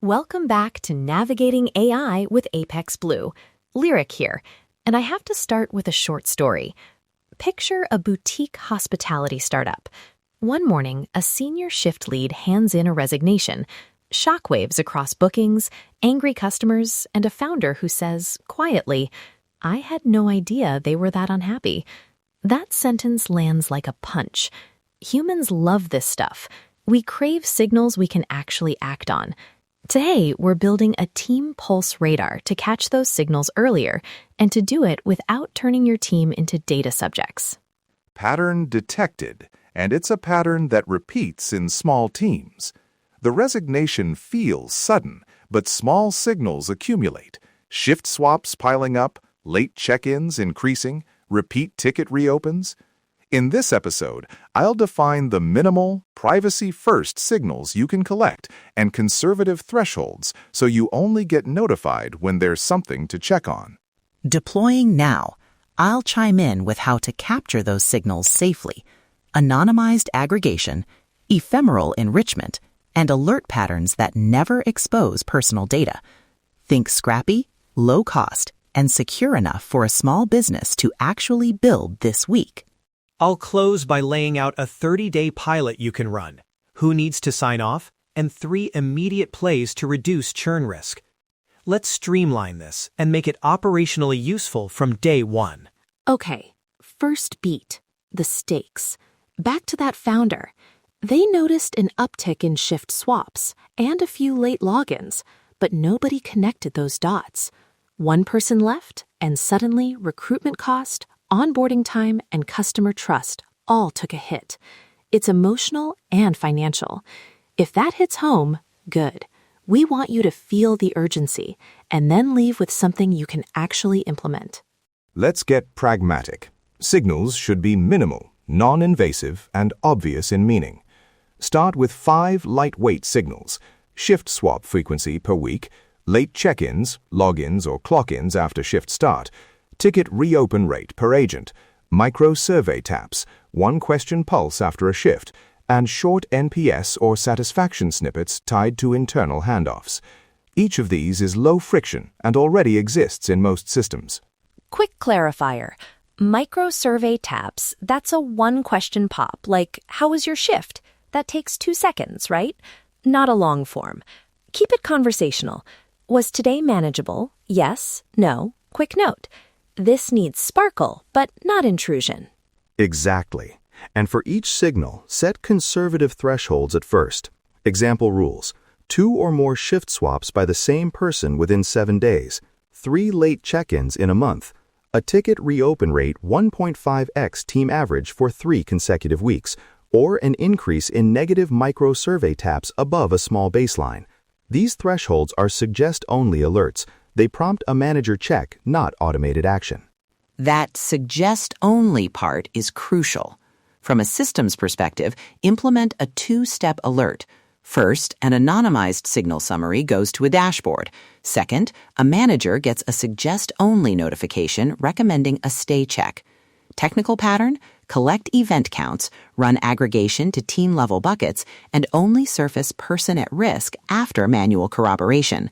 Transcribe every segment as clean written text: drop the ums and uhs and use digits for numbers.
Welcome back to Navigating AI with Apex Blue. Lyric here, and I have to start with a short story. Picture a boutique hospitality startup. One morning, a senior shift lead hands in a resignation, shockwaves across bookings, angry customers, and a founder who says, quietly, "I had no idea they were that unhappy." That sentence lands like a punch. Humans love this stuff. We crave signals we can actually act on. Today, we're building a team pulse radar to catch those signals earlier and to do it without turning your team into data subjects. Pattern detected, and it's a pattern that repeats in small teams. The resignation feels sudden, but small signals accumulate. Shift swaps piling up, late check-ins increasing, repeat ticket reopens. In this episode, I'll define the minimal, privacy-first signals you can collect and conservative thresholds so you only get notified when there's something to check on. Deploying now, I'll chime in with how to capture those signals safely, anonymized aggregation, ephemeral enrichment, and alert patterns that never expose personal data. Think scrappy, low cost, and secure enough for a small business to actually build this week. I'll close by laying out a 30-day pilot you can run, who needs to sign off, and 3 immediate plays to reduce churn risk. Let's streamline this and make it operationally useful from day one. Okay, first beat, the stakes. Back to that founder. They noticed an uptick in shift swaps and a few late logins, but nobody connected those dots. One person left, and suddenly recruitment cost, onboarding time, and customer trust all took a hit. It's emotional and financial. If that hits home, good. We want you to feel the urgency and then leave with something you can actually implement. Let's get pragmatic. Signals should be minimal, non-invasive, and obvious in meaning. Start with 5 lightweight signals: shift swap frequency per week, late check-ins, logins or clock-ins after shift start, ticket reopen rate per agent, micro-survey taps, 1-question pulse after a shift, and short NPS or satisfaction snippets tied to internal handoffs. Each of these is low friction and already exists in most systems. Quick clarifier. Micro-survey taps, that's a 1-question pop, like, "How was your shift?" That takes 2 seconds, right? Not a long form. Keep it conversational. Was today manageable? Yes, no, quick note. This needs sparkle, but not intrusion. Exactly. And for each signal, set conservative thresholds at first. Example rules: 2 or more shift swaps by the same person within 7 days, 3 late check-ins in a month, a ticket reopen rate 1.5x team average for 3 consecutive weeks, or an increase in negative micro-survey taps above a small baseline. These thresholds are suggest-only alerts. They prompt a manager check, not automated action. That suggest-only part is crucial. From a systems perspective, implement a 2-step alert. First, an anonymized signal summary goes to a dashboard. Second, a manager gets a suggest-only notification recommending a stay check. Technical pattern: collect event counts, run aggregation to team-level buckets, and only surface person at risk after manual corroboration.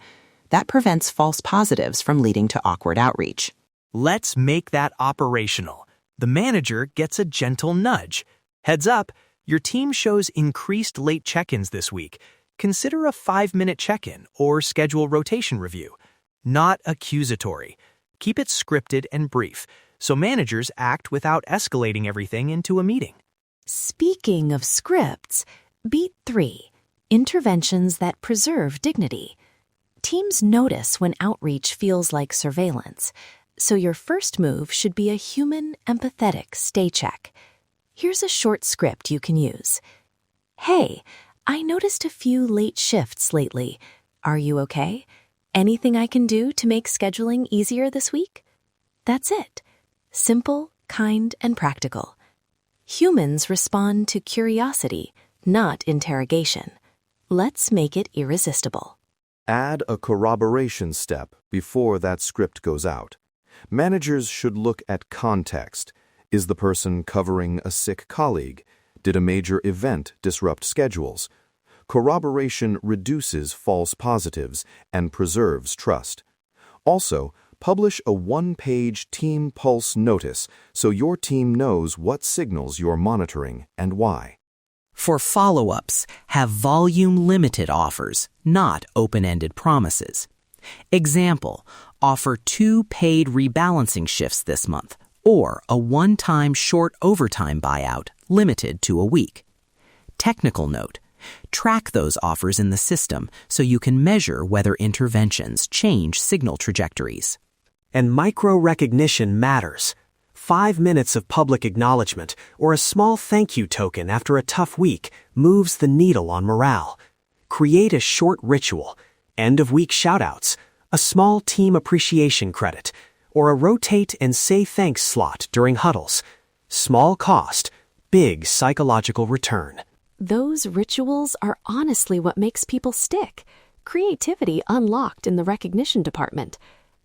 That prevents false positives from leading to awkward outreach. Let's make that operational. The manager gets a gentle nudge. Heads up, your team shows increased late check-ins this week. Consider a 5-minute check-in or schedule rotation review. Not accusatory. Keep it scripted and brief, so managers act without escalating everything into a meeting. Speaking of scripts, beat 3, interventions that preserve dignity. Teams notice when outreach feels like surveillance, so your first move should be a human, empathetic stay check. Here's a short script you can use. "Hey, I noticed a few late shifts lately. Are you okay? Anything I can do to make scheduling easier this week?" That's it. Simple, kind, and practical. Humans respond to curiosity, not interrogation. Let's make it irresistible. Add a corroboration step before that script goes out. Managers should look at context. Is the person covering a sick colleague? Did a major event disrupt schedules? corroboration reduces false positives and preserves trust. Also, publish a one-page team pulse notice so your team knows what signals you're monitoring and why. For follow-ups, have volume-limited offers, not open-ended promises. Example, offer 2 paid rebalancing shifts this month, or a one-time short overtime buyout limited to a week. Technical note, track those offers in the system so you can measure whether interventions change signal trajectories. And micro-recognition matters. 5 minutes of public acknowledgement or a small thank you token after a tough week moves the needle on morale. Create a short ritual, end-of-week shoutouts, a small team appreciation credit, or a rotate and say thanks slot during huddles. Small cost, big psychological return. Those rituals are honestly what makes people stick. Creativity unlocked in the recognition department.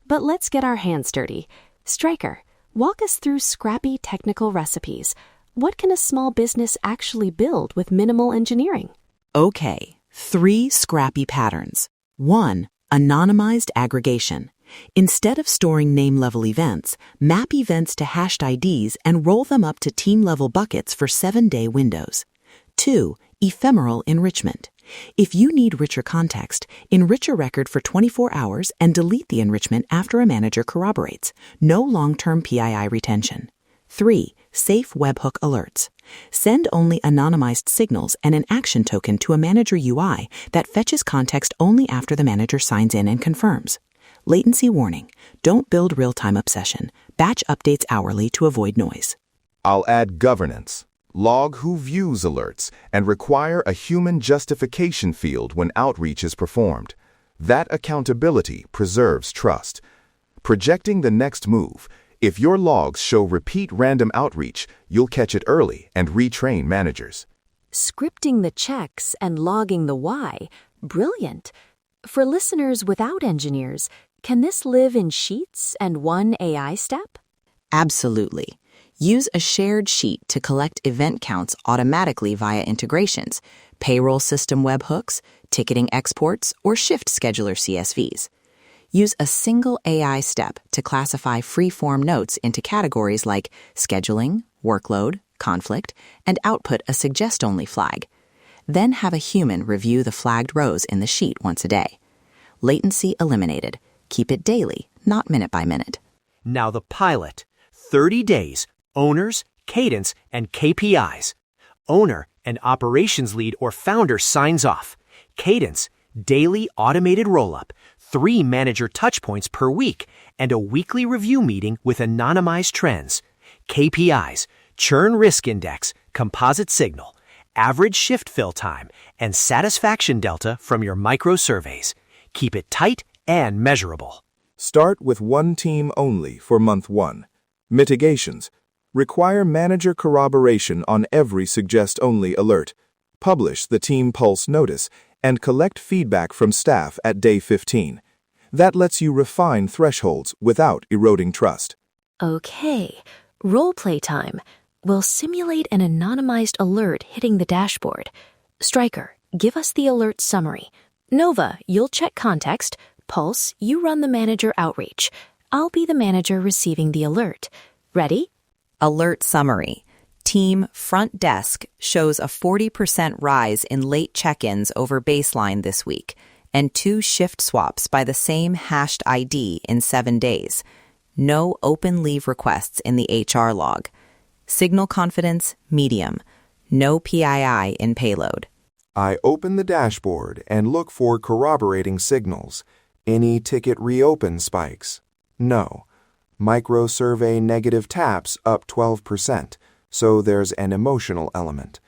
But let's get our hands dirty. Stryker, walk us through scrappy technical recipes. What can a small business actually build with minimal engineering? Okay, 3 scrappy patterns. 1. Anonymized aggregation. Instead of storing name-level events, map events to hashed IDs and roll them up to team-level buckets for 7-day windows. 2. Ephemeral enrichment. If you need richer context, enrich a record for 24 hours and delete the enrichment after a manager corroborates. No long-term PII retention. 3. Safe webhook alerts. Send only anonymized signals and an action token to a manager UI that fetches context only after the manager signs in and confirms. Latency warning. Don't build real-time obsession. Batch updates hourly to avoid noise. I'll add governance. Log who views alerts and require a human justification field when outreach is performed. That accountability preserves trust. Projecting the next move. If your logs show repeat random outreach, you'll catch it early and retrain managers. Scripting the checks and logging the why. Brilliant. For listeners without engineers, can this live in sheets and one AI step? Absolutely. Use a shared sheet to collect event counts automatically via integrations, payroll system webhooks, ticketing exports, or shift scheduler CSVs. Use a single AI step to classify free-form notes into categories like scheduling, workload, conflict, and output a suggest-only flag. Then have a human review the flagged rows in the sheet once a day. Latency eliminated. Keep it daily, not minute by minute. Now the pilot. 30 days, owners, cadence, and KPIs. Owner and operations lead or founder signs off. Cadence, daily automated roll-up, 3 manager touchpoints per week, and a weekly review meeting with anonymized trends. KPIs, churn risk index, composite signal, average shift fill time, and satisfaction delta from your micro surveys. Keep it tight and measurable. Start with one team only for month 1. Mitigations. Require manager corroboration on every suggest-only alert. Publish the team pulse notice and collect feedback from staff at day 15. That lets you refine thresholds without eroding trust. Okay, role play time. We'll simulate an anonymized alert hitting the dashboard. Stryker, give us the alert summary. Nova, you'll check context. Pulse, you run the manager outreach. I'll be the manager receiving the alert. Ready? Alert summary. Team front desk shows a 40% rise in late check-ins over baseline this week, and 2 shift swaps by the same hashed ID in 7 days. No open leave requests in the HR log. Signal confidence, medium. No PII in payload. I open the dashboard and look for corroborating signals. Any ticket reopen spikes? No. Micro survey negative taps up 12%, so there's an emotional element.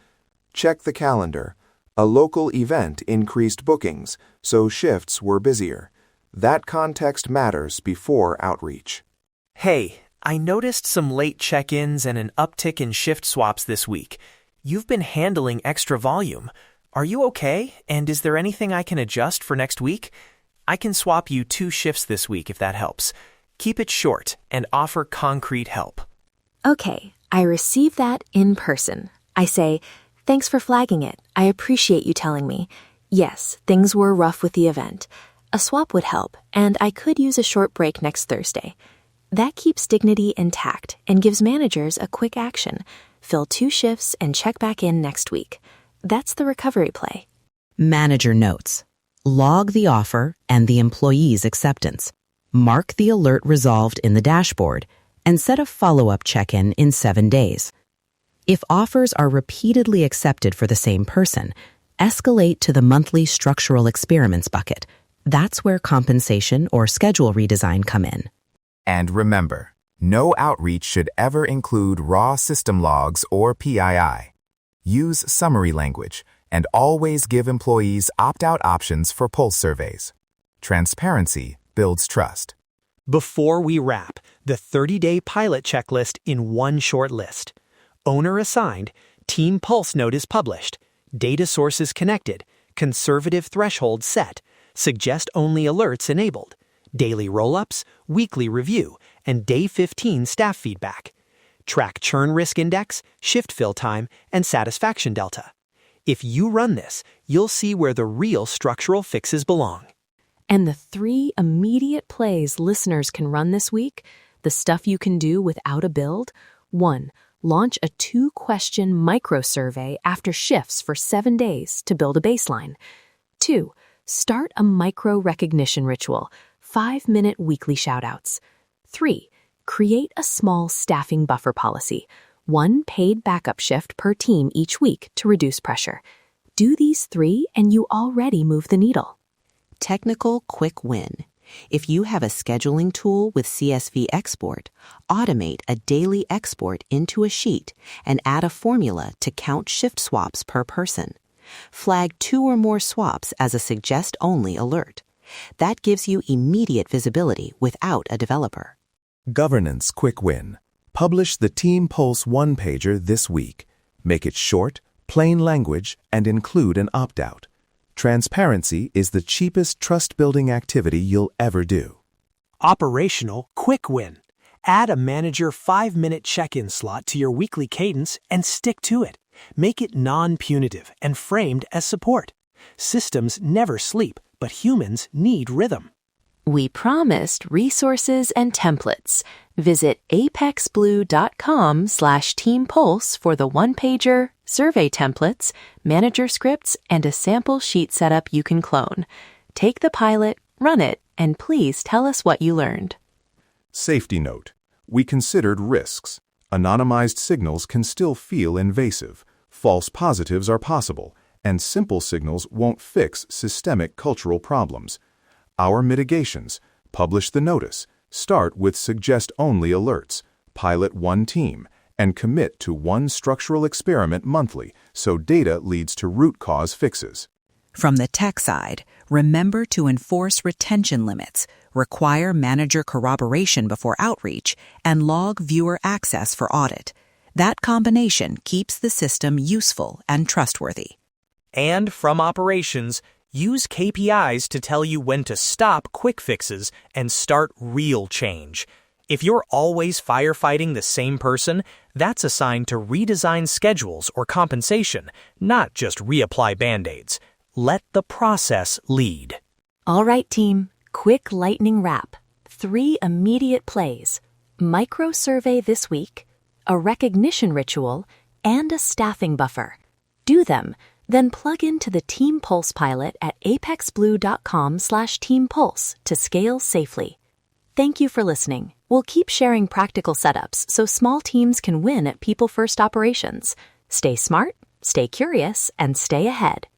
Check the calendar. A local event increased bookings, so shifts were busier. That context matters before outreach. Hey, I noticed some late check-ins and an uptick in shift swaps this week. You've been handling extra volume. Are you okay? And is there anything I can adjust for next week? I can swap you 2 shifts this week if that helps. Keep it short and offer concrete help. Okay, I receive that in person. I say, Thanks for flagging it. I appreciate you telling me. Yes, things were rough with the event. A swap would help, and I could use a short break next Thursday. That keeps dignity intact and gives managers a quick action. Fill 2 shifts and check back in next week. That's the recovery play. Manager notes. Log the offer and the employee's acceptance. Mark the alert resolved in the dashboard, and set a follow-up check-in in 7 days. If offers are repeatedly accepted for the same person, escalate to the monthly structural experiments bucket. That's where compensation or schedule redesign come in. And remember, no outreach should ever include raw system logs or PII. Use summary language and always give employees opt-out options for pulse surveys. Transparency builds trust. Before we wrap, the 30-day pilot checklist in one short list. Owner assigned, Team Pulse note is published, data sources connected, conservative threshold set, suggest-only alerts enabled, daily roll-ups, weekly review, and day 15 staff feedback. Track churn risk index, shift fill time, and satisfaction delta. If you run this, you'll see where the real structural fixes belong. And the 3 immediate plays listeners can run this week, the stuff you can do without a build. 1. Launch a 2-question micro-survey after shifts for 7 days to build a baseline. 2. Start a micro-recognition ritual, 5-minute weekly shoutouts. 3. Create a small staffing buffer policy, 1 paid backup shift per team each week to reduce pressure. Do these 3 and you already move the needle. Technical quick win. If you have a scheduling tool with CSV export, automate a daily export into a sheet and add a formula to count shift swaps per person. Flag 2 or more swaps as a suggest-only alert. That gives you immediate visibility without a developer. Governance quick win. Publish the Team Pulse one-pager this week. Make it short, plain language, and include an opt-out. Transparency is the cheapest trust-building activity you'll ever do. Operational quick win. Add a manager 5-minute check-in slot to your weekly cadence and stick to it. Make it non-punitive and framed as support. Systems never sleep, but humans need rhythm. We promised resources and templates. Visit apexblue.com/teampulse for the one-pager, survey templates, manager scripts, and a sample sheet setup you can clone. Take the pilot, run it, and please tell us what you learned. Safety note. We considered risks. Anonymized signals can still feel invasive. False positives are possible, and simple signals won't fix systemic cultural problems. Our mitigations: publish the notice, start with suggest-only alerts, pilot 1 team, and commit to 1 structural experiment monthly so data leads to root cause fixes. From the tech side, remember to enforce retention limits, require manager corroboration before outreach, and log viewer access for audit. That combination keeps the system useful and trustworthy. And from operations, use KPIs to tell you when to stop quick fixes and start real change. If you're always firefighting the same person, that's a sign to redesign schedules or compensation, not just reapply Band-Aids. Let the process lead. All right, team. Quick lightning wrap. 3 immediate plays. Micro survey this week, a recognition ritual, and a staffing buffer. Do them, then plug into the Team Pulse pilot at apexblue.com/teampulse to scale safely. Thank you for listening. We'll keep sharing practical setups so small teams can win at people-first operations. Stay smart, stay curious, and stay ahead.